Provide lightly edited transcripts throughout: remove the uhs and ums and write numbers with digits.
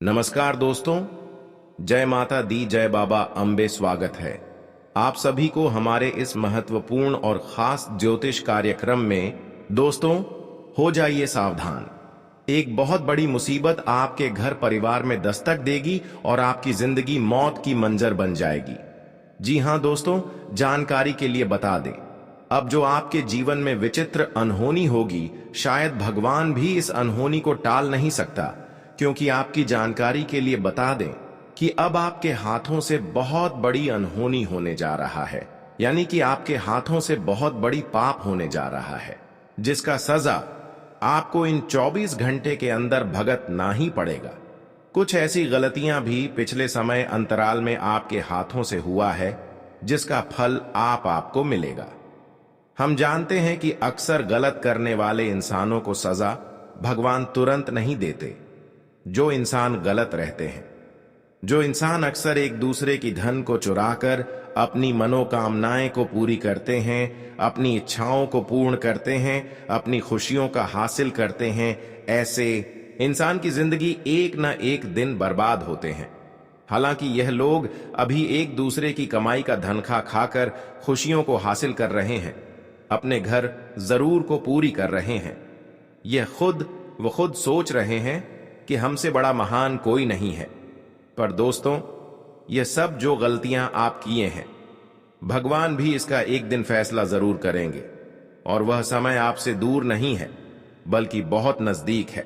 नमस्कार दोस्तों, जय माता दी, जय बाबा अम्बे। स्वागत है आप सभी को हमारे इस महत्वपूर्ण और खास ज्योतिष कार्यक्रम में। दोस्तों, हो जाइए सावधान। एक बहुत बड़ी मुसीबत आपके घर परिवार में दस्तक देगी और आपकी जिंदगी मौत की मंजर बन जाएगी। जी हां दोस्तों, जानकारी के लिए बता दें, अब जो आपके जीवन में विचित्र अनहोनी होगी, शायद भगवान भी इस अनहोनी को टाल नहीं सकता। क्योंकि आपकी जानकारी के लिए बता दें कि अब आपके हाथों से बहुत बड़ी अनहोनी होने जा रहा है, यानी कि आपके हाथों से बहुत बड़ी पाप होने जा रहा है, जिसका सजा आपको इन 24 घंटे के अंदर भुगतना ही पड़ेगा। कुछ ऐसी गलतियां भी पिछले समय अंतराल में आपके हाथों से हुआ है, जिसका फल आपको मिलेगा। हम जानते हैं कि अक्सर गलत करने वाले इंसानों को सजा भगवान तुरंत नहीं देते। जो इंसान गलत रहते हैं, जो इंसान अक्सर एक दूसरे की धन को चुराकर अपनी मनोकामनाएं को पूरी करते हैं, अपनी इच्छाओं को पूर्ण करते हैं, अपनी खुशियों का हासिल करते हैं, ऐसे इंसान की जिंदगी एक न एक दिन बर्बाद होते हैं। हालांकि यह लोग अभी एक दूसरे की कमाई का धन खा खाकर खुशियों को हासिल कर रहे हैं, अपने घर जरूर को पूरी कर रहे हैं। यह खुद सोच रहे हैं कि हमसे बड़ा महान कोई नहीं है। पर दोस्तों, ये सब जो गलतियां आप किए हैं, भगवान भी इसका एक दिन फैसला जरूर करेंगे, और वह समय आपसे दूर नहीं है, बल्कि बहुत नजदीक है।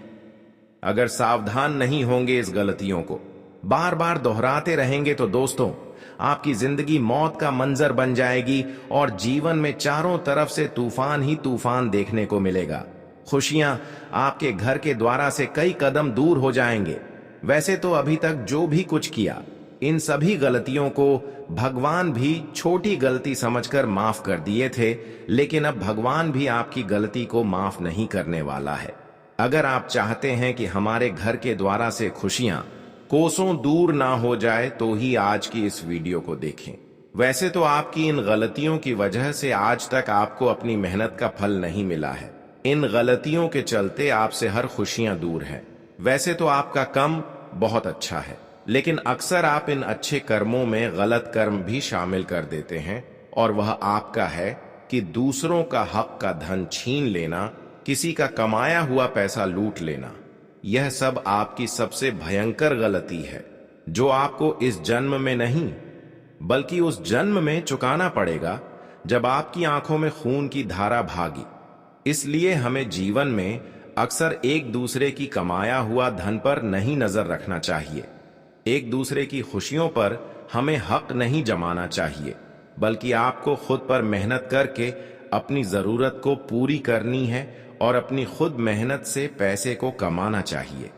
अगर सावधान नहीं होंगे, इस गलतियों को बार बार दोहराते रहेंगे, तो दोस्तों, आपकी जिंदगी मौत का मंजर बन जाएगी और जीवन में चारों तरफ से तूफान ही तूफान देखने को मिलेगा। खुशियां आपके घर के द्वारा से कई कदम दूर हो जाएंगे। वैसे तो अभी तक जो भी कुछ किया, इन सभी गलतियों को भगवान भी छोटी गलती समझकर माफ कर दिए थे, लेकिन अब भगवान भी आपकी गलती को माफ नहीं करने वाला है। अगर आप चाहते हैं कि हमारे घर के द्वारा से खुशियां कोसों दूर ना हो जाए, तो ही आज की इस वीडियो को देखें। वैसे तो आपकी इन गलतियों की वजह से आज तक आपको अपनी मेहनत का फल नहीं मिला है। इन गलतियों के चलते आपसे हर खुशियां दूर हैं। वैसे तो आपका कर्म बहुत अच्छा है, लेकिन अक्सर आप इन अच्छे कर्मों में गलत कर्म भी शामिल कर देते हैं, और वह आपका है कि दूसरों का हक का धन छीन लेना, किसी का कमाया हुआ पैसा लूट लेना। यह सब आपकी सबसे भयंकर गलती है, जो आपको इस जन्म में नहीं, बल्कि उस जन्म में चुकाना पड़ेगा, जब आपकी आंखों में खून की धारा भागी। इसलिए हमें जीवन में अक्सर एक दूसरे की कमाया हुआ धन पर नहीं नजर रखना चाहिए। एक दूसरे की खुशियों पर हमें हक नहीं जमाना चाहिए, बल्कि आपको खुद पर मेहनत करके अपनी जरूरत को पूरी करनी है और अपनी खुद मेहनत से पैसे को कमाना चाहिए।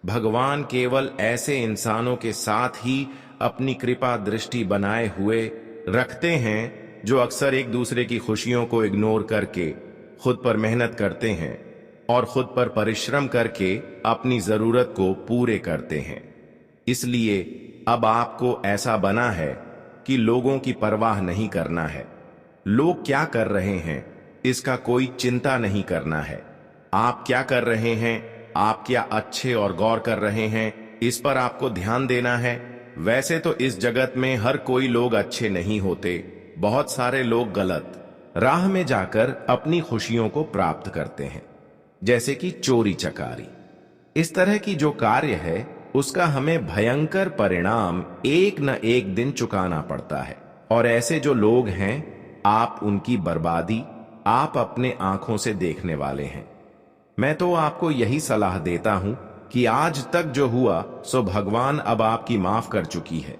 भगवान केवल ऐसे इंसानों के साथ ही अपनी कृपा दृष्टि बनाए हुए रखते हैं, जो अक्सर एक दूसरे की खुशियों को इग्नोर करके खुद पर मेहनत करते हैं और खुद पर परिश्रम करके अपनी जरूरत को पूरे करते हैं। इसलिए अब आपको ऐसा बना है कि लोगों की परवाह नहीं करना है। लोग क्या कर रहे हैं, इसका कोई चिंता नहीं करना है। आप क्या कर रहे हैं, आप क्या अच्छे और गौर कर रहे हैं, इस पर आपको ध्यान देना है। वैसे तो इस जगत में हर कोई लोग अच्छे नहीं होते। बहुत सारे लोग गलत राह में जाकर अपनी खुशियों को प्राप्त करते हैं, जैसे कि चोरी चकारी। इस तरह की जो कार्य है, उसका हमें भयंकर परिणाम एक न एक दिन चुकाना पड़ता है। और ऐसे जो लोग हैं, आप उनकी बर्बादी आप अपने आंखों से देखने वाले हैं। मैं तो आपको यही सलाह देता हूं कि आज तक जो हुआ सो भगवान अब आपकी माफ कर चुकी है,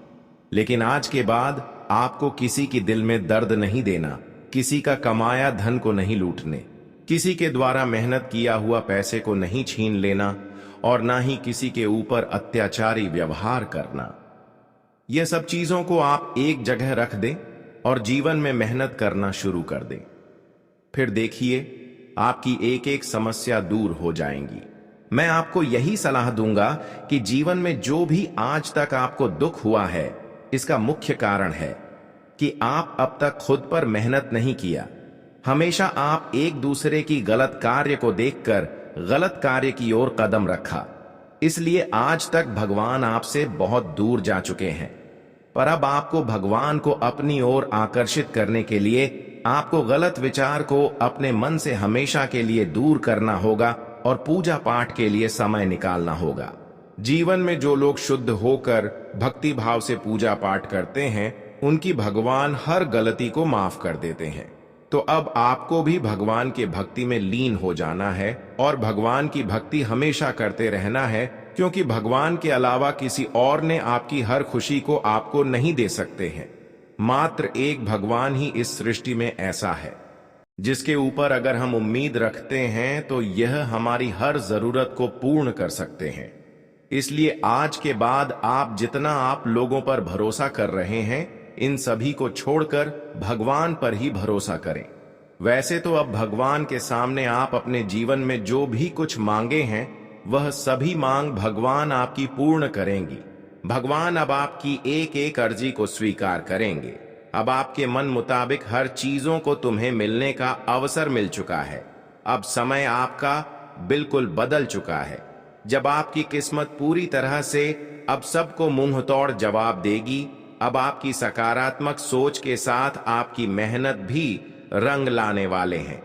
लेकिन आज के बाद आपको किसी की दिल में दर्द नहीं देना, किसी का कमाया धन को नहीं लूटने, किसी के द्वारा मेहनत किया हुआ पैसे को नहीं छीन लेना, और ना ही किसी के ऊपर अत्याचारी व्यवहार करना। यह सब चीजों को आप एक जगह रख दें और जीवन में मेहनत करना शुरू कर दें। फिर देखिए, आपकी एक एक समस्या दूर हो जाएंगी। मैं आपको यही सलाह दूंगा कि जीवन में जो भी आज तक आपको दुख हुआ है, इसका मुख्य कारण है कि आप अब तक खुद पर मेहनत नहीं किया। हमेशा आप एक दूसरे की गलत कार्य को देखकर गलत कार्य की ओर कदम रखा। इसलिए आज तक भगवान आपसे बहुत दूर जा चुके हैं, पर अब आपको भगवान को अपनी ओर आकर्षित करने के लिए आपको गलत विचार को अपने मन से हमेशा के लिए दूर करना होगा और पूजा पाठ के लिए समय निकालना होगा। जीवन में जो लोग शुद्ध होकर भक्ति भाव से पूजा पाठ करते हैं, उनकी भगवान हर गलती को माफ कर देते हैं। तो अब आपको भी भगवान के भक्ति में लीन हो जाना है और भगवान की भक्ति हमेशा करते रहना है, क्योंकि भगवान के अलावा किसी और ने आपकी हर खुशी को आपको नहीं दे सकते हैं। मात्र एक भगवान ही इस सृष्टि में ऐसा है जिसके ऊपर अगर हम उम्मीद रखते हैं तो यह हमारी हर जरूरत को पूर्ण कर सकते हैं। इसलिए आज के बाद आप जितना आप लोगों पर भरोसा कर रहे हैं, इन सभी को छोड़कर भगवान पर ही भरोसा करें। वैसे तो अब भगवान के सामने आप अपने जीवन में जो भी कुछ मांगे हैं, वह सभी मांग भगवान आपकी पूर्ण करेंगी। भगवान अब आपकी एक एक अर्जी को स्वीकार करेंगे। अब आपके मन मुताबिक हर चीजों को तुम्हें मिलने का अवसर मिल चुका है। अब समय आपका बिल्कुल बदल चुका है, जब आपकी किस्मत पूरी तरह से अब सबको मुंह तोड़ जवाब देगी। अब आपकी सकारात्मक सोच के साथ आपकी मेहनत भी रंग लाने वाले हैं।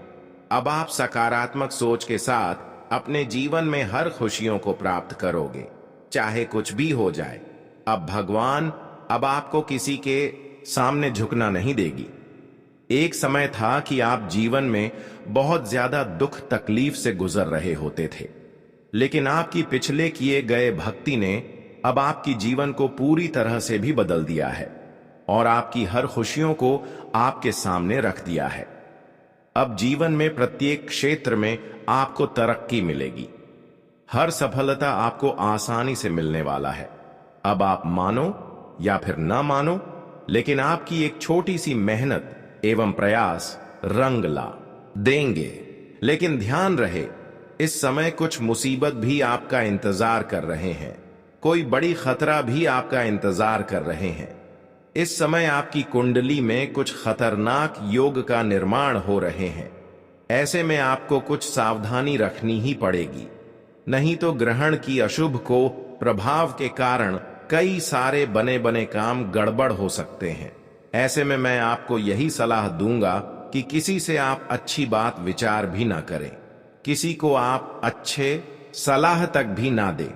अब आप सकारात्मक सोच के साथ अपने जीवन में हर खुशियों को प्राप्त करोगे, चाहे कुछ भी हो जाए। अब भगवान अब आपको किसी के सामने झुकना नहीं देगी। एक समय था कि आप जीवन में बहुत ज्यादा दुख तकलीफ से गुजर रहे होते थे, लेकिन आपकी पिछले किए गए भक्ति ने अब आपकी जीवन को पूरी तरह से भी बदल दिया है और आपकी हर खुशियों को आपके सामने रख दिया है। अब जीवन में प्रत्येक क्षेत्र में आपको तरक्की मिलेगी। हर सफलता आपको आसानी से मिलने वाला है। अब आप मानो या फिर ना मानो, लेकिन आपकी एक छोटी सी मेहनत एवं प्रयास रंग ला देंगे। लेकिन ध्यान रहे, इस समय कुछ मुसीबत भी आपका इंतजार कर रहे हैं, कोई बड़ी खतरा भी आपका इंतजार कर रहे हैं। इस समय आपकी कुंडली में कुछ खतरनाक योग का निर्माण हो रहे हैं। ऐसे में आपको कुछ सावधानी रखनी ही पड़ेगी, नहीं तो ग्रहण की अशुभ को प्रभाव के कारण कई सारे बने बने काम गड़बड़ हो सकते हैं। ऐसे में मैं आपको यही सलाह दूंगा कि किसी से आप अच्छी बात विचार भी ना करें, किसी को आप अच्छे सलाह तक भी ना दें,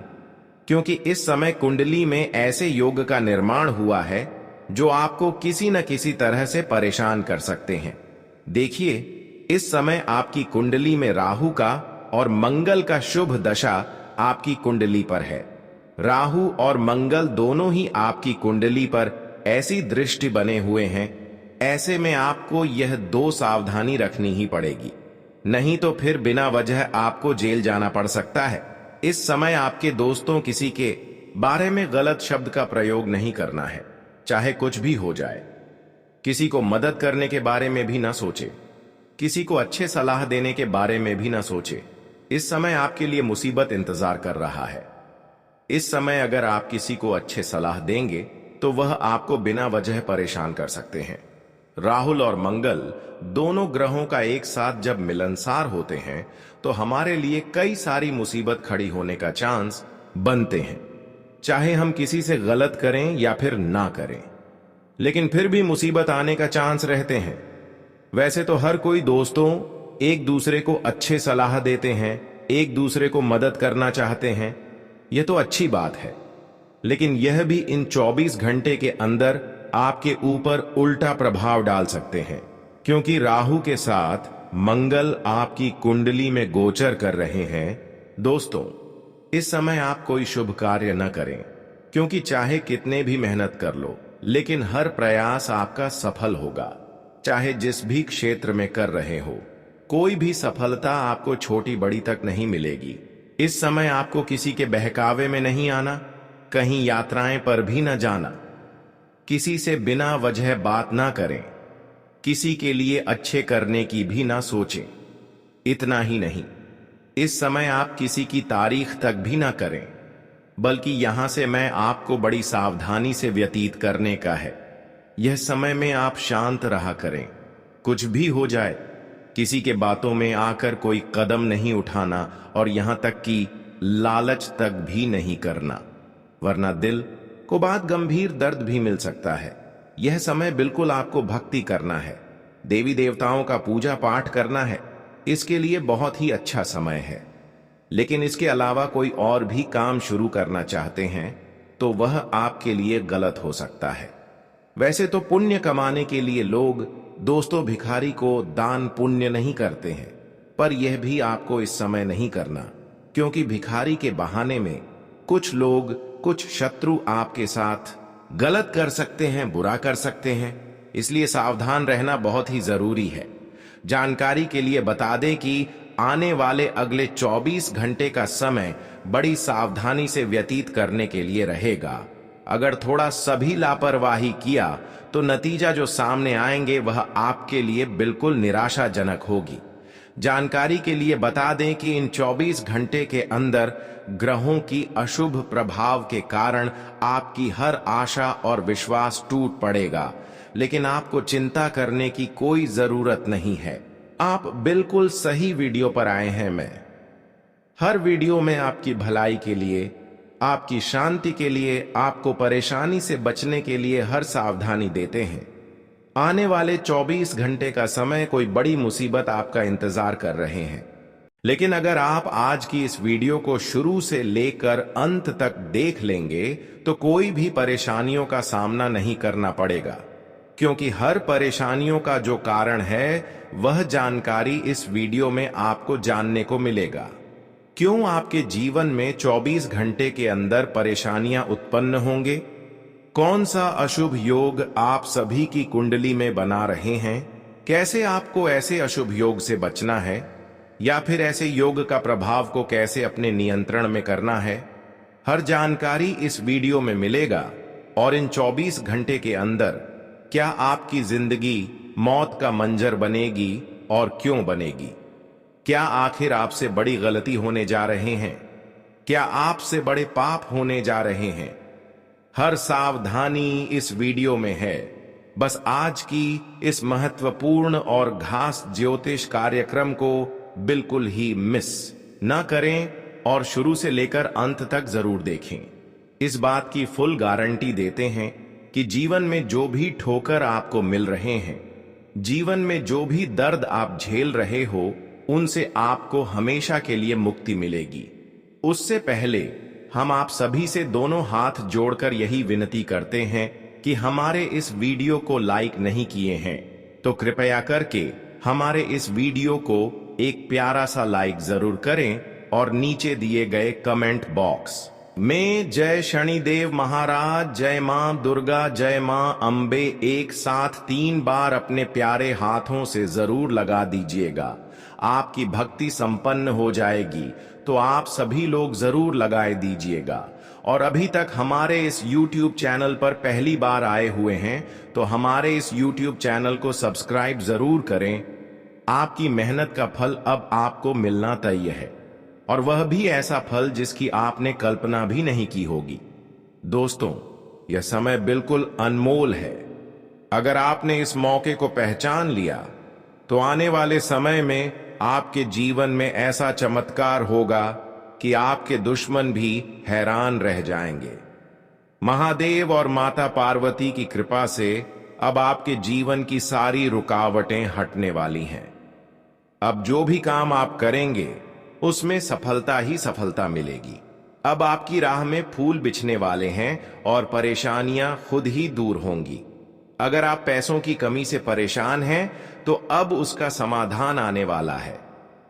क्योंकि इस समय कुंडली में ऐसे योग का निर्माण हुआ है जो आपको किसी न किसी तरह से परेशान कर सकते हैं। देखिए, इस समय आपकी कुंडली में राहु का और मंगल का शुभ दशा आपकी कुंडली पर है। राहु और मंगल दोनों ही आपकी कुंडली पर ऐसी दृष्टि बने हुए हैं। ऐसे में आपको यह दो सावधानी रखनी ही पड़ेगी, नहीं तो फिर बिना वजह आपको जेल जाना पड़ सकता है। इस समय आपके दोस्तों किसी के बारे में गलत शब्द का प्रयोग नहीं करना है, चाहे कुछ भी हो जाए। किसी को मदद करने के बारे में भी ना सोचे, किसी को अच्छे सलाह देने के बारे में भी ना सोचे। इस समय आपके लिए मुसीबत इंतजार कर रहा है। इस समय अगर आप किसी को अच्छे सलाह देंगे तो वह आपको बिना वजह परेशान कर सकते हैं। राहुल और मंगल दोनों ग्रहों का एक साथ जब मिलनसार होते हैं तो हमारे लिए कई सारी मुसीबत खड़ी होने का चांस बनते हैं, चाहे हम किसी से गलत करें या फिर ना करें, लेकिन फिर भी मुसीबत आने का चांस रहते हैं। वैसे तो हर कोई दोस्तों एक दूसरे को अच्छे सलाह देते हैं, एक दूसरे को मदद करना चाहते हैं, यह तो अच्छी बात है, लेकिन यह भी इन 24 घंटे के अंदर आपके ऊपर उल्टा प्रभाव डाल सकते हैं, क्योंकि राहु के साथ मंगल आपकी कुंडली में गोचर कर रहे हैं। दोस्तों, इस समय आप कोई शुभ कार्य न करें, क्योंकि चाहे कितने भी मेहनत कर लो, लेकिन हर प्रयास आपका सफल होगा, चाहे जिस भी क्षेत्र में कर रहे हो। कोई भी सफलता आपको छोटी बड़ी तक नहीं मिलेगी। इस समय आपको किसी के बहकावे में नहीं आना, कहीं यात्राएं पर भी न जाना, किसी से बिना वजह बात ना करें, किसी के लिए अच्छे करने की भी ना सोचें। इतना ही नहीं, इस समय आप किसी की तारीख तक भी ना करें, बल्कि यहां से मैं आपको बड़ी सावधानी से व्यतीत करने का है। यह समय में आप शांत रहा करें। कुछ भी हो जाए, किसी के बातों में आकर कोई कदम नहीं उठाना, और यहां तक कि लालच तक भी नहीं करना, वरना दिल को बाद गंभीर दर्द भी मिल सकता है। यह समय बिल्कुल आपको भक्ति करना है, देवी देवताओं का पूजा पाठ करना है, इसके लिए बहुत ही अच्छा समय है। लेकिन इसके अलावा कोई और भी काम शुरू करना चाहते हैं तो वह आपके लिए गलत हो सकता है। वैसे तो पुण्य कमाने के लिए लोग दोस्तों भिखारी को दान पुण्य नहीं करते हैं, पर यह भी आपको इस समय नहीं करना, क्योंकि भिखारी के बहाने में कुछ लोग, कुछ शत्रु आपके साथ गलत कर सकते हैं, बुरा कर सकते हैं। इसलिए सावधान रहना बहुत ही जरूरी है। जानकारी के लिए बता दें कि आने वाले अगले 24 घंटे का समय बड़ी सावधानी से व्यतीत करने के लिए रहेगा। अगर थोड़ा सभी लापरवाही किया तो नतीजा जो सामने आएंगे वह आपके लिए बिल्कुल निराशाजनक होगी। जानकारी के लिए बता दें कि इन 24 घंटे के अंदर ग्रहों की अशुभ प्रभाव के कारण आपकी हर आशा और विश्वास टूट पड़ेगा, लेकिन आपको चिंता करने की कोई जरूरत नहीं है। आप बिल्कुल सही वीडियो पर आए हैं। मैं हर वीडियो में आपकी भलाई के लिए, आपकी शांति के लिए, आपको परेशानी से बचने के लिए हर सावधानी देते हैं। आने वाले 24 घंटे का समय कोई बड़ी मुसीबत आपका इंतजार कर रहे हैं, लेकिन अगर आप आज की इस वीडियो को शुरू से लेकर अंत तक देख लेंगे तो कोई भी परेशानियों का सामना नहीं करना पड़ेगा, क्योंकि हर परेशानियों का जो कारण है वह जानकारी इस वीडियो में आपको जानने को मिलेगा। क्यों आपके जीवन में 24 घंटे के अंदर परेशानियां उत्पन्न होंगे, कौन सा अशुभ योग आप सभी की कुंडली में बना रहे हैं, कैसे आपको ऐसे अशुभ योग से बचना है, या फिर ऐसे योग का प्रभाव को कैसे अपने नियंत्रण में करना है, हर जानकारी इस वीडियो में मिलेगा। और इन 24 घंटे के अंदर क्या आपकी जिंदगी मौत का मंजर बनेगी और क्यों बनेगी? क्या आखिर आपसे बड़ी गलती होने जा रहे हैं? क्या आपसे बड़े पाप होने जा रहे हैं? हर सावधानी इस वीडियो में है। बस आज की इस महत्वपूर्ण और खास ज्योतिष कार्यक्रम को बिल्कुल ही मिस ना करें और शुरू से लेकर अंत तक जरूर देखें। इस बात की फुल गारंटी देते हैं कि जीवन में जो भी ठोकर आपको मिल रहे हैं, जीवन में जो भी दर्द आप झेल रहे हो, उनसे आपको हमेशा के लिए मुक्ति मिलेगी। उससे पहले हम आप सभी से दोनों हाथ जोड़कर यही विनती करते हैं कि हमारे इस वीडियो को लाइक नहीं किए हैं तो कृपया करके हमारे इस वीडियो को एक प्यारा सा लाइक जरूर करें और नीचे दिए गए कमेंट बॉक्स में जय शनिदेव महाराज, जय मां दुर्गा, जय मां अंबे एक साथ 3 बार अपने प्यारे हाथों से जरूर लगा दीजिएगा। आपकी भक्ति संपन्न हो जाएगी, तो आप सभी लोग जरूर लगाए दीजिएगा। और अभी तक हमारे इस YouTube चैनल पर पहली बार आए हुए हैं तो हमारे इस YouTube चैनल को सब्सक्राइब जरूर करें। आपकी मेहनत का फल अब आपको मिलना तय है, और वह भी ऐसा फल जिसकी आपने कल्पना भी नहीं की होगी। दोस्तों, यह समय बिल्कुल अनमोल है। अगर आपने इस मौके को पहचान लिया तो आने वाले समय में आपके जीवन में ऐसा चमत्कार होगा कि आपके दुश्मन भी हैरान रह जाएंगे। महादेव और माता पार्वती की कृपा से अब आपके जीवन की सारी रुकावटें हटने वाली हैं। अब जो भी काम आप करेंगे उसमें सफलता ही सफलता मिलेगी। अब आपकी राह में फूल बिछने वाले हैं और परेशानियां खुद ही दूर होंगी। अगर आप पैसों की कमी से परेशान हैं तो अब उसका समाधान आने वाला है।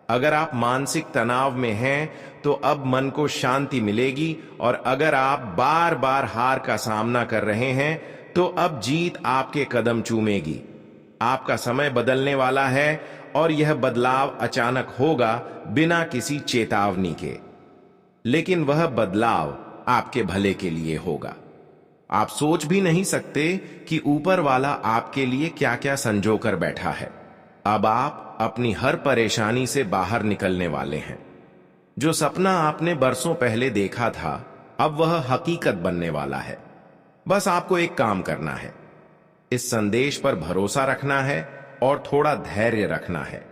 अगर आप मानसिक तनाव में हैं तो अब मन को शांति मिलेगी, और अगर आप बार बार हार का सामना कर रहे हैं तो अब जीत आपके कदम चूमेगी। आपका समय बदलने वाला है और यह बदलाव अचानक होगा, बिना किसी चेतावनी के, लेकिन वह बदलाव आपके भले के लिए होगा। आप सोच भी नहीं सकते कि ऊपर वाला आपके लिए क्या क्या संजो कर बैठा है। अब आप अपनी हर परेशानी से बाहर निकलने वाले हैं। जो सपना आपने बरसों पहले देखा था, अब वह हकीकत बनने वाला है। बस आपको एक काम करना है, इस संदेश पर भरोसा रखना है और थोड़ा धैर्य रखना है।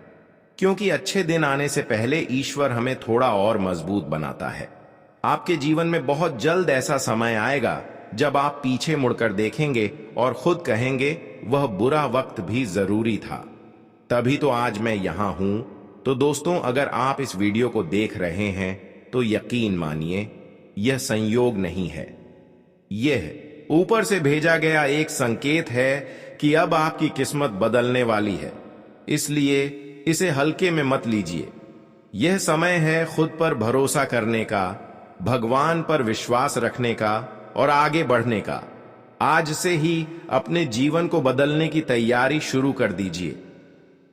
क्योंकि अच्छे दिन आने से पहले ईश्वर हमें थोड़ा और मजबूत बनाता है। आपके जीवन में बहुत जल्द ऐसा समय आएगा जब आप पीछे मुड़कर देखेंगे और खुद कहेंगे वह बुरा वक्त भी जरूरी था, तभी तो आज मैं यहां हूं। तो दोस्तों, अगर आप इस वीडियो को देख रहे हैं तो यकीन मानिए यह संयोग नहीं है, यह ऊपर से भेजा गया एक संकेत है कि अब आपकी किस्मत बदलने वाली है। इसलिए इसे हल्के में मत लीजिए। यह समय है खुद पर भरोसा करने का, भगवान पर विश्वास रखने का और आगे बढ़ने का। आज से ही अपने जीवन को बदलने की तैयारी शुरू कर दीजिए।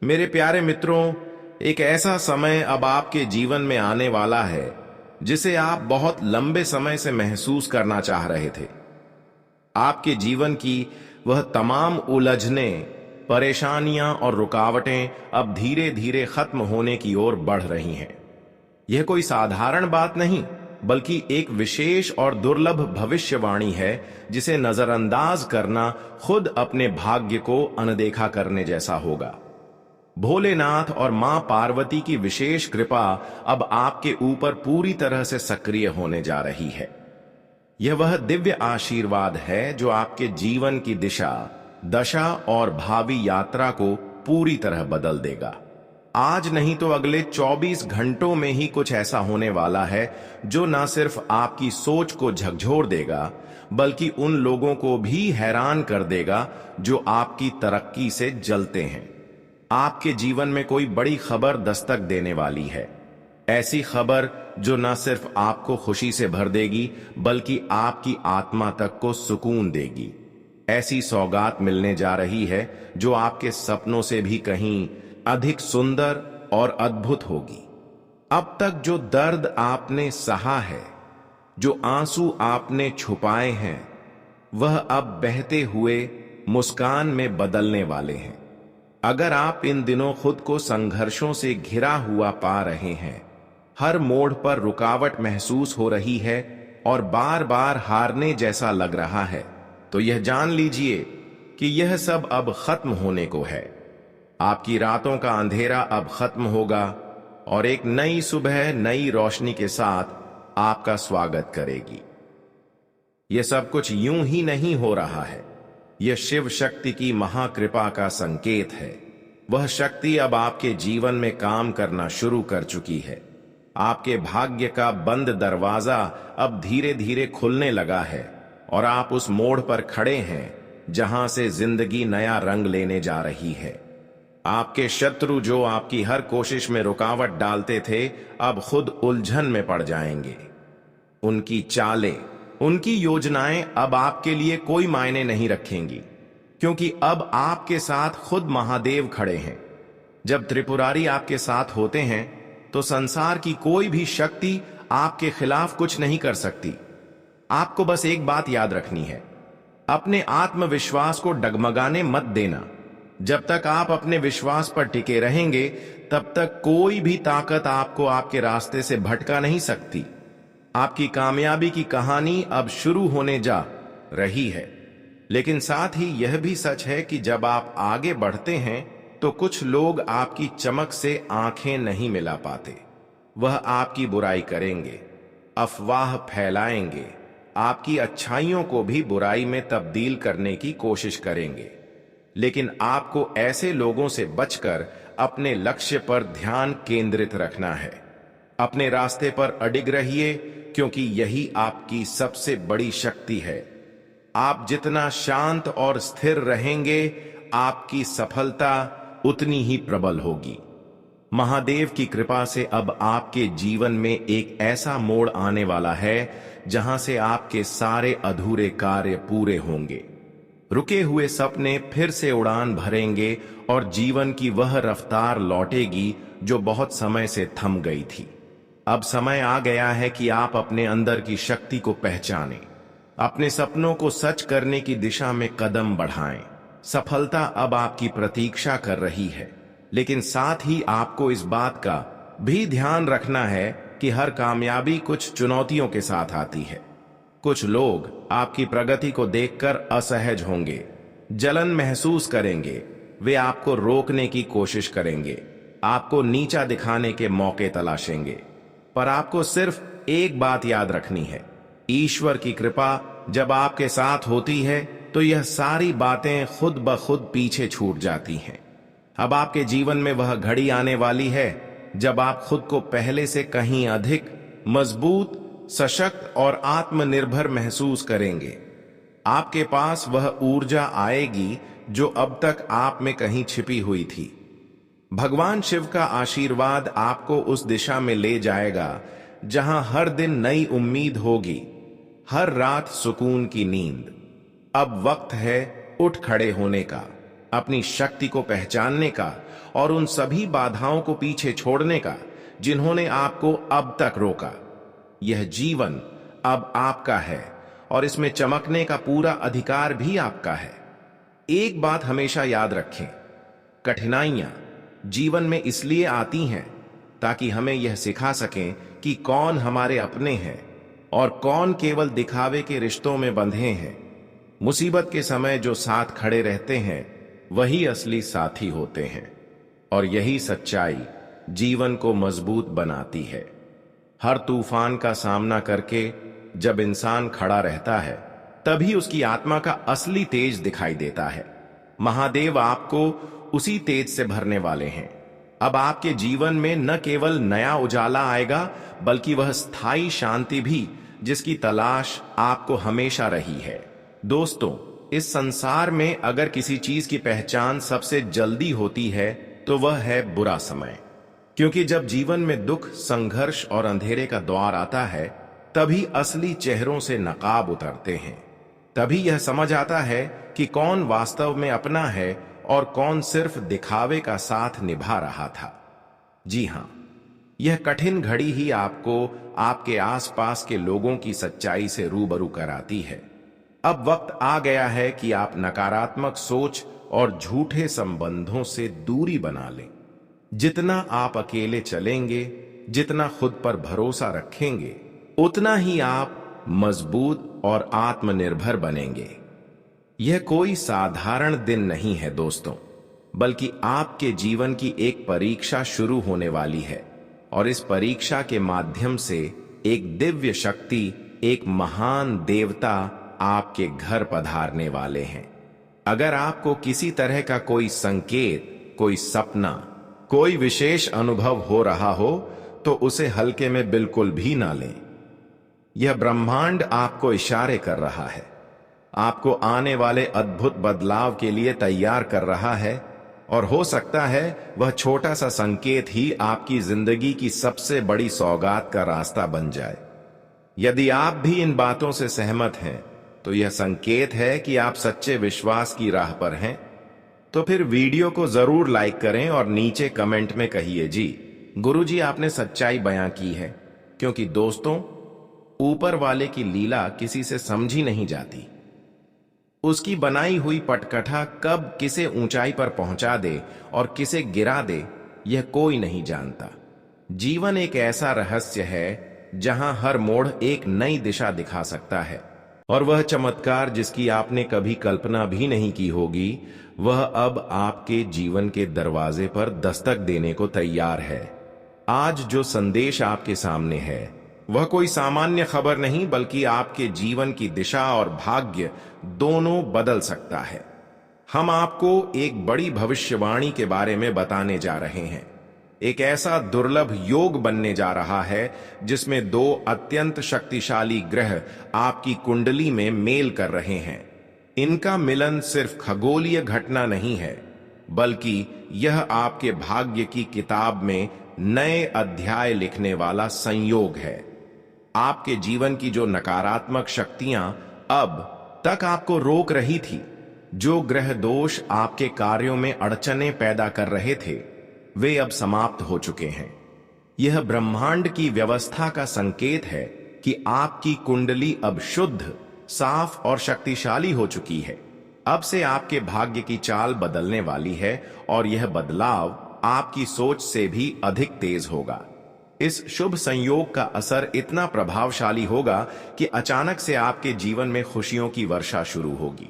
मेरे प्यारे मित्रों, एक ऐसा समय अब आपके जीवन में आने वाला है जिसे आप बहुत लंबे समय से महसूस करना चाह रहे थे। आपके जीवन की वह तमाम उलझनें, परेशानियां और रुकावटें अब धीरे धीरे खत्म होने की ओर बढ़ रही हैं। यह कोई साधारण बात नहीं, बल्कि एक विशेष और दुर्लभ भविष्यवाणी है जिसे नजरअंदाज करना खुद अपने भाग्य को अनदेखा करने जैसा होगा। भोलेनाथ और मां पार्वती की विशेष कृपा अब आपके ऊपर पूरी तरह से सक्रिय होने जा रही है। यह वह दिव्य आशीर्वाद है जो आपके जीवन की दिशा, दशा और भावी यात्रा को पूरी तरह बदल देगा। आज नहीं तो अगले 24 घंटों में ही कुछ ऐसा होने वाला है जो न सिर्फ आपकी सोच को झकझोर देगा, बल्कि उन लोगों को भी हैरान कर देगा जो आपकी तरक्की से जलते हैं। आपके जीवन में कोई बड़ी खबर दस्तक देने वाली है, ऐसी खबर जो न सिर्फ आपको खुशी से भर देगी बल्कि आपकी आत्मा तक को सुकून देगी। ऐसी सौगात मिलने जा रही है जो आपके सपनों से भी कहीं अधिक सुंदर और अद्भुत होगी। अब तक जो दर्द आपने सहा है, जो आंसू आपने छुपाए हैं, वह अब बहते हुए मुस्कान में बदलने वाले हैं। अगर आप इन दिनों खुद को संघर्षों से घिरा हुआ पा रहे हैं, हर मोड़ पर रुकावट महसूस हो रही है और बार बार हारने जैसा लग रहा है, तो यह जान लीजिए कि यह सब अब खत्म होने को है। आपकी रातों का अंधेरा अब खत्म होगा और एक नई सुबह नई रोशनी के साथ आपका स्वागत करेगी। यह सब कुछ यूं ही नहीं हो रहा है, यह शिव शक्ति की महाकृपा का संकेत है। वह शक्ति अब आपके जीवन में काम करना शुरू कर चुकी है। आपके भाग्य का बंद दरवाजा अब धीरे धीरे खुलने लगा है और आप उस मोड़ पर खड़े हैं जहां से जिंदगी नया रंग लेने जा रही है। आपके शत्रु जो आपकी हर कोशिश में रुकावट डालते थे, अब खुद उलझन में पड़ जाएंगे। उनकी चालें, उनकी योजनाएं अब आपके लिए कोई मायने नहीं रखेंगी, क्योंकि अब आपके साथ खुद महादेव खड़े हैं। जब त्रिपुरारी आपके साथ होते हैं तो संसार की कोई भी शक्ति आपके खिलाफ कुछ नहीं कर सकती। आपको बस एक बात याद रखनी है, अपने आत्मविश्वास को डगमगाने मत देना। जब तक आप अपने विश्वास पर टिके रहेंगे, तब तक कोई भी ताकत आपको आपके रास्ते से भटका नहीं सकती। आपकी कामयाबी की कहानी अब शुरू होने जा रही है, लेकिन साथ ही यह भी सच है कि जब आप आगे बढ़ते हैं तो कुछ लोग आपकी चमक से आंखें नहीं मिला पाते। वह आपकी बुराई करेंगे, अफवाह फैलाएंगे, आपकी अच्छाइयों को भी बुराई में तब्दील करने की कोशिश करेंगे। लेकिन आपको ऐसे लोगों से बचकर अपने लक्ष्य पर ध्यान केंद्रित रखना है। अपने रास्ते पर अडिग रहिए, क्योंकि यही आपकी सबसे बड़ी शक्ति है। आप जितना शांत और स्थिर रहेंगे, आपकी सफलता उतनी ही प्रबल होगी। महादेव की कृपा से अब आपके जीवन में एक ऐसा मोड़ आने वाला है जहां से आपके सारे अधूरे कार्य पूरे होंगे। रुके हुए सपने फिर से उड़ान भरेंगे और जीवन की वह रफ्तार लौटेगी जो बहुत समय से थम गई थी। अब समय आ गया है कि आप अपने अंदर की शक्ति को पहचानें, अपने सपनों को सच करने की दिशा में कदम बढ़ाएं। सफलता अब आपकी प्रतीक्षा कर रही है, लेकिन साथ ही आपको इस बात का भी ध्यान रखना है कि हर कामयाबी कुछ चुनौतियों के साथ आती है। कुछ लोग आपकी प्रगति को देखकर असहज होंगे, जलन महसूस करेंगे, वे आपको रोकने की कोशिश करेंगे। आपको नीचा दिखाने के मौके तलाशेंगे। पर आपको सिर्फ एक बात याद रखनी है, ईश्वर की कृपा जब आपके साथ होती है तो यह सारी बातें खुद ब खुद पीछे छूट जाती हैं। अब आपके जीवन में वह घड़ी आने वाली है जब आप खुद को पहले से कहीं अधिक मजबूत, सशक्त और आत्मनिर्भर महसूस करेंगे। आपके पास वह ऊर्जा आएगी जो अब तक आप में कहीं छिपी हुई थी। भगवान शिव का आशीर्वाद आपको उस दिशा में ले जाएगा जहां हर दिन नई उम्मीद होगी, हर रात सुकून की नींद। अब वक्त है उठ खड़े होने का, अपनी शक्ति को पहचानने का और उन सभी बाधाओं को पीछे छोड़ने का जिन्होंने आपको अब तक रोका। यह जीवन अब आपका है और इसमें चमकने का पूरा अधिकार भी आपका है। एक बात हमेशा याद रखें, कठिनाइयां जीवन में इसलिए आती हैं ताकि हमें यह सिखा सकें कि कौन हमारे अपने हैं और कौन केवल दिखावे के रिश्तों में बंधे हैं। मुसीबत के समय जो साथ खड़े रहते हैं वही असली साथी होते हैं और यही सच्चाई जीवन को मजबूत बनाती है। हर तूफान का सामना करके जब इंसान खड़ा रहता है तभी उसकी आत्मा का असली तेज दिखाई देता है। महादेव आपको उसी तेज से भरने वाले हैं। अब आपके जीवन में न केवल नया उजाला आएगा बल्कि वह स्थायी शांति भी जिसकी तलाश आपको हमेशा रही है। दोस्तों, इस संसार में अगर किसी चीज की पहचान सबसे जल्दी होती है तो वह है बुरा समय। क्योंकि जब जीवन में दुख, संघर्ष और अंधेरे का द्वार आता है तभी असली चेहरों से नकाब उतरते हैं। तभी यह समझ आता है कि कौन वास्तव में अपना है और कौन सिर्फ दिखावे का साथ निभा रहा था। जी हां, यह कठिन घड़ी ही आपको आपके आसपास के लोगों की सच्चाई से रूबरू कराती है। अब वक्त आ गया है कि आप नकारात्मक सोच और झूठे संबंधों से दूरी बना लें। जितना आप अकेले चलेंगे, जितना खुद पर भरोसा रखेंगे, उतना ही आप मजबूत और आत्मनिर्भर बनेंगे। यह कोई साधारण दिन नहीं है दोस्तों, बल्कि आपके जीवन की एक परीक्षा शुरू होने वाली है और इस परीक्षा के माध्यम से एक दिव्य शक्ति, एक महान देवता आपके घर पधारने वाले हैं। अगर आपको किसी तरह का कोई संकेत, कोई सपना, कोई विशेष अनुभव हो रहा हो तो उसे हल्के में बिल्कुल भी ना लें। यह ब्रह्मांड आपको इशारे कर रहा है, आपको आने वाले अद्भुत बदलाव के लिए तैयार कर रहा है और हो सकता है वह छोटा सा संकेत ही आपकी जिंदगी की सबसे बड़ी सौगात का रास्ता बन जाए। यदि आप भी इन बातों से सहमत हैं तो यह संकेत है कि आप सच्चे विश्वास की राह पर हैं। तो फिर वीडियो को जरूर लाइक करें और नीचे कमेंट में कहिए, जी गुरुजी आपने सच्चाई बयां की है। क्योंकि दोस्तों, ऊपर वाले की लीला किसी से समझी नहीं जाती। उसकी बनाई हुई पटकथा कब किसे ऊंचाई पर पहुंचा दे और किसे गिरा दे, यह कोई नहीं जानता। जीवन एक ऐसा रहस्य है जहां हर मोड़ एक नई दिशा दिखा सकता है और वह चमत्कार जिसकी आपने कभी कल्पना भी नहीं की होगी, वह अब आपके जीवन के दरवाजे पर दस्तक देने को तैयार है। आज जो संदेश आपके सामने है वह कोई सामान्य खबर नहीं, बल्कि आपके जीवन की दिशा और भाग्य दोनों बदल सकता है। हम आपको एक बड़ी भविष्यवाणी के बारे में बताने जा रहे हैं। एक ऐसा दुर्लभ योग बनने जा रहा है जिसमें दो अत्यंत शक्तिशाली ग्रह आपकी कुंडली में मेल कर रहे हैं। इनका मिलन सिर्फ खगोलीय घटना नहीं है, बल्कि यह आपके भाग्य की किताब में नए अध्याय लिखने वाला संयोग है। आपके जीवन की जो नकारात्मक शक्तियां अब तक आपको रोक रही थी, जो ग्रह दोष आपके कार्यों में अड़चनें पैदा कर रहे थे, वे अब समाप्त हो चुके हैं। यह ब्रह्मांड की व्यवस्था का संकेत है कि आपकी कुंडली अब शुद्ध, साफ और शक्तिशाली हो चुकी है। अब से आपके भाग्य की चाल बदलने वाली है और यह बदलाव आपकी सोच से भी अधिक तेज होगा। इस शुभ संयोग का असर इतना प्रभावशाली होगा कि अचानक से आपके जीवन में खुशियों की वर्षा शुरू होगी।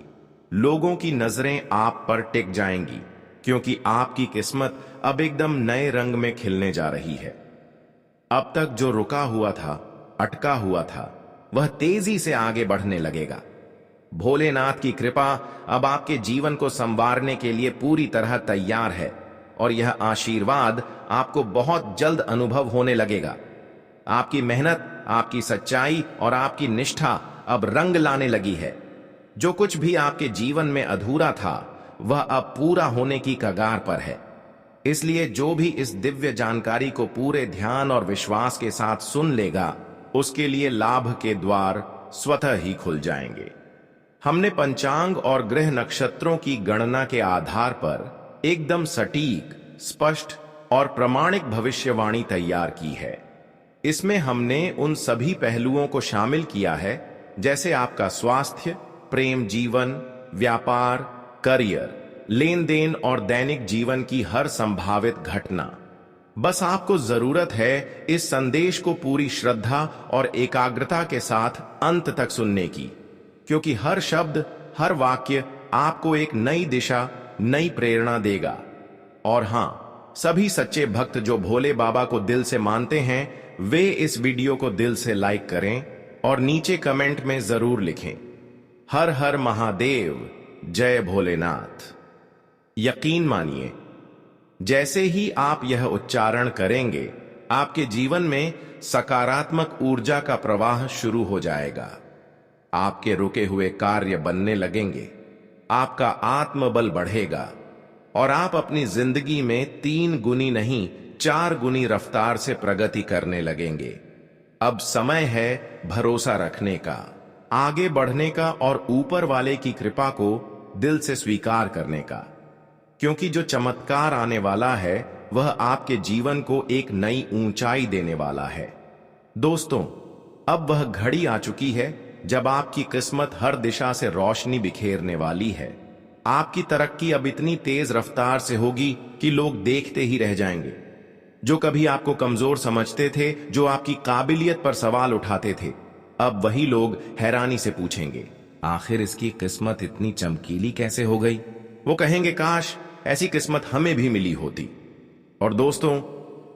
लोगों की नजरें आप पर टिक जाएंगी, क्योंकि आपकी किस्मत अब एकदम नए रंग में खिलने जा रही है। अब तक जो रुका हुआ था, अटका हुआ था, वह तेजी से आगे बढ़ने लगेगा। भोलेनाथ की कृपा अब आपके जीवन को संवारने के लिए पूरी तरह तैयार है और यह आशीर्वाद आपको बहुत जल्द अनुभव होने लगेगा। आपकी मेहनत, आपकी सच्चाई और आपकी निष्ठा अब रंग लाने लगी है। जो कुछ भी आपके जीवन में अधूरा था, वह अब पूरा होने की कगार पर है। इसलिए जो भी इस दिव्य जानकारी को पूरे ध्यान और विश्वास के साथ सुन लेगा, उसके लिए लाभ के द्वार स्वतः ही खुल जाएंगे। हमने पंचांग और ग्रह नक्षत्रों की गणना के आधार पर एकदम सटीक, स्पष्ट और प्रमाणिक भविष्यवाणी तैयार की है। इसमें हमने उन सभी पहलुओं को शामिल किया है, जैसे आपका स्वास्थ्य, प्रेम जीवन, व्यापार, करियर, लेन देन और दैनिक जीवन की हर संभावित घटना। बस आपको जरूरत है इस संदेश को पूरी श्रद्धा और एकाग्रता के साथ अंत तक सुनने की, क्योंकि हर शब्द, हर वाक्य आपको एक नई दिशा, नई प्रेरणा देगा। और हां, सभी सच्चे भक्त जो भोले बाबा को दिल से मानते हैं, वे इस वीडियो को दिल से लाइक करें और नीचे कमेंट में जरूर लिखें, हर हर महादेव, जय भोलेनाथ। यकीन मानिए, जैसे ही आप यह उच्चारण करेंगे, आपके जीवन में सकारात्मक ऊर्जा का प्रवाह शुरू हो जाएगा। आपके रुके हुए कार्य बनने लगेंगे, आपका आत्मबल बढ़ेगा और आप अपनी जिंदगी में 3 गुनी नहीं 4 गुनी रफ्तार से प्रगति करने लगेंगे। अब समय है भरोसा रखने का, आगे बढ़ने का और ऊपर वाले की कृपा को दिल से स्वीकार करने का, क्योंकि जो चमत्कार आने वाला है वह आपके जीवन को एक नई ऊंचाई देने वाला है। दोस्तों, अब वह घड़ी आ चुकी है जब आपकी किस्मत हर दिशा से रोशनी बिखेरने वाली है। आपकी तरक्की अब इतनी तेज रफ्तार से होगी कि लोग देखते ही रह जाएंगे। जो कभी आपको कमजोर समझते थे, जो आपकी काबिलियत पर सवाल उठाते थे, अब वही लोग हैरानी से पूछेंगे, आखिर इसकी किस्मत इतनी चमकीली कैसे हो गई? वो कहेंगे, काश ऐसी किस्मत हमें भी मिली होती। और दोस्तों,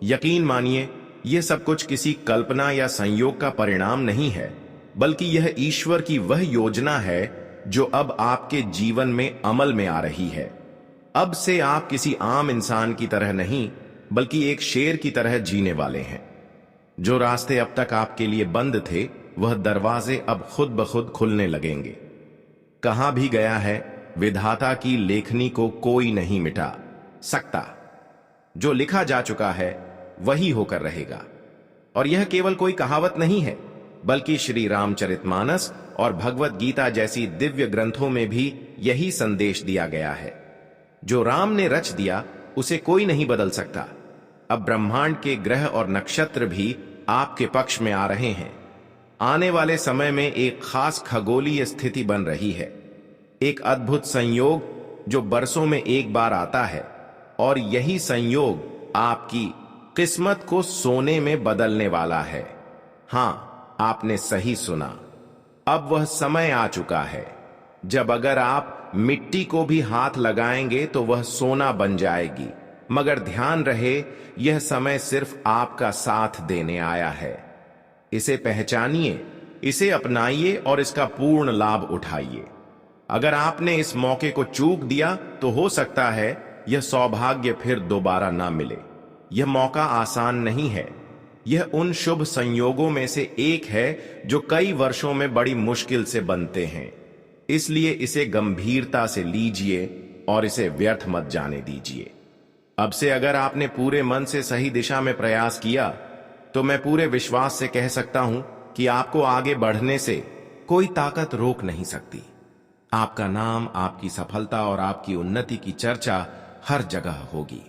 यकीन मानिए, यह सब कुछ किसी कल्पना या संयोग का परिणाम नहीं है, बल्कि यह ईश्वर की वह योजना है जो अब आपके जीवन में अमल में आ रही है। अब से आप किसी आम इंसान की तरह नहीं, बल्कि एक शेर की तरह जीने वाले हैं। जो रास्ते अब तक आपके लिए बंद थे, वह दरवाजे अब खुद ब खुद खुलने लगेंगे। कहा भी गया है, विधाता की लेखनी को कोई नहीं मिटा सकता। जो लिखा जा चुका है वही होकर रहेगा। और यह केवल कोई कहावत नहीं है, बल्कि श्री रामचरितमानस और भगवत गीता जैसी दिव्य ग्रंथों में भी यही संदेश दिया गया है। जो राम ने रच दिया, उसे कोई नहीं बदल सकता। अब ब्रह्मांड के ग्रह और नक्षत्र भी आपके पक्ष में आ रहे हैं। आने वाले समय में एक खास खगोलीय स्थिति बन रही है, एक अद्भुत संयोग जो बरसों में एक बार आता है, और यही संयोग आपकी किस्मत को सोने में बदलने वाला है। हां, आपने सही सुना। अब वह समय आ चुका है जब अगर आप मिट्टी को भी हाथ लगाएंगे तो वह सोना बन जाएगी। मगर ध्यान रहे, यह समय सिर्फ आपका साथ देने आया है। इसे पहचानिए, इसे अपनाइए और इसका पूर्ण लाभ उठाइए। अगर आपने इस मौके को चूक दिया तो हो सकता है यह सौभाग्य फिर दोबारा ना मिले। यह मौका आसान नहीं है। यह उन शुभ संयोगों में से एक है जो कई वर्षों में बड़ी मुश्किल से बनते हैं। इसलिए इसे गंभीरता से लीजिए और इसे व्यर्थ मत जाने दीजिए। अब से अगर आपने पूरे मन से सही दिशा में प्रयास किया, तो मैं पूरे विश्वास से कह सकता हूं कि आपको आगे बढ़ने से कोई ताकत रोक नहीं सकती। आपका नाम, आपकी सफलता और आपकी उन्नति की चर्चा हर जगह होगी।